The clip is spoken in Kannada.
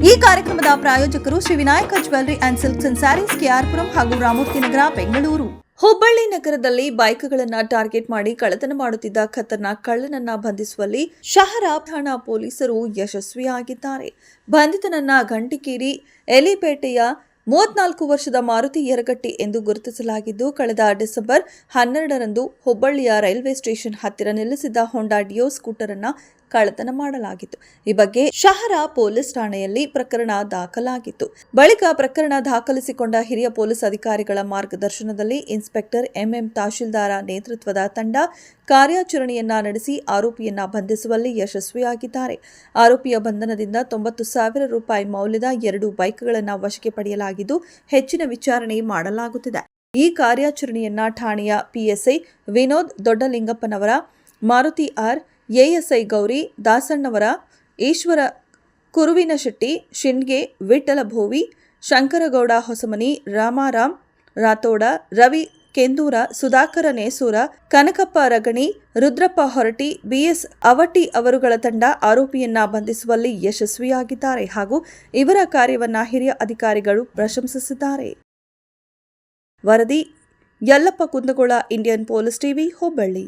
ಈ ಕಾರ್ಯಕ್ರಮದ ಪ್ರಾಯೋಜಕರು Shri Vinayaka jewellery and silks and saris KR Puram ಹಾಗೂ ರಾಮೂರ್ತಿ ನಗರ ಬೆಂಗಳೂರು. ಹುಬ್ಬಳ್ಳಿ ನಗರದಲ್ಲಿ ಬೈಕ್ಗಳನ್ನು ಟಾರ್ಗೆಟ್ ಮಾಡಿ ಕಳ್ಳತನ ಮಾಡುತ್ತಿದ್ದ ಖತರ್ನಾಕ್ ಕಳ್ಳನನ್ನ ಬಂಧಿಸುವಲ್ಲಿ ಶಹರ ಠಾಣಾ ಪೊಲೀಸರು ಯಶಸ್ವಿಯಾಗಿದ್ದಾರೆ. ಬಂಧಿತನನ್ನ ಗಂಟಿಕೇರಿ ಎಲಿಪೇಟೆಯ 34 ವರ್ಷದ ಮಾರುತಿ ಯರಗಟ್ಟಿ ಎಂದು ಗುರುತಿಸಲಾಗಿದ್ದು, ಕಳೆದ ಡಿಸೆಂಬರ್ 12ರಂದು ಹುಬ್ಬಳ್ಳಿಯ ರೈಲ್ವೆ ಸ್ಟೇಷನ್ ಹತ್ತಿರ ನಿಲ್ಲಿಸಿದ್ದ ಹೊಂಡಾ ಡಿಯೋ ಸ್ಕೂಟರ್ ಅನ್ನು ಕಳ್ಳತನ ಮಾಡಲಾಗಿತ್ತು. ಈ ಬಗ್ಗೆ ಶಹರ ಪೊಲೀಸ್ ಠಾಣೆಯಲ್ಲಿ ಪ್ರಕರಣ ದಾಖಲಾಗಿತ್ತು. ಬಳಿಕ ಪ್ರಕರಣ ದಾಖಲಿಸಿಕೊಂಡ ಹಿರಿಯ ಪೊಲೀಸ್ ಅಧಿಕಾರಿಗಳ ಮಾರ್ಗದರ್ಶನದಲ್ಲಿ ಇನ್ಸ್ಪೆಕ್ಟರ್ ಎಂಎಂ ತಹಶೀಲ್ದಾರ ನೇತೃತ್ವದ ತಂಡ ಕಾರ್ಯಾಚರಣೆಯನ್ನ ನಡೆಸಿ ಆರೋಪಿಯನ್ನ ಬಂಧಿಸುವಲ್ಲಿ ಯಶಸ್ವಿಯಾಗಿದ್ದಾರೆ. ಆರೋಪಿಯ ಬಂಧನದಿಂದ 90,000 ರೂಪಾಯಿ ಮೌಲ್ಯದ 2 ಬೈಕ್ಗಳನ್ನು ವಶಕ್ಕೆ ಪಡೆಯಲಾಗಿದ್ದು, ಹೆಚ್ಚಿನ ವಿಚಾರಣೆ ಮಾಡಲಾಗುತ್ತಿದೆ. ಈ ಕಾರ್ಯಾಚರಣೆಯನ್ನ ಠಾಣೆಯ PSI Vinod Doddalingappanavar, Maruti R, ASI Gauri Dasannavar, Ishwar Kuruvinashetti, Shindge, Vitthal Bhovi, Shankargouda Hosamani, Ramaram Rathod, Ravi Kendur, Sudhakar Nesur, Kanakappa Ragani, Rudrappa Horati, BS Avati ಅವರುಗಳ ತಂಡ ಆರೋಪಿಯನ್ನ ಬಂಧಿಸುವಲ್ಲಿ ಯಶಸ್ವಿಯಾಗಿದ್ದಾರೆ ಹಾಗೂ ಇವರ ಕಾರ್ಯವನ್ನ ಹಿರಿಯ ಅಧಿಕಾರಿಗಳು ಪ್ರಶಂಸಿಸಿದ್ದಾರೆ. ವರದಿ Yallappa Kundagol, Indian police TV, Hubballi.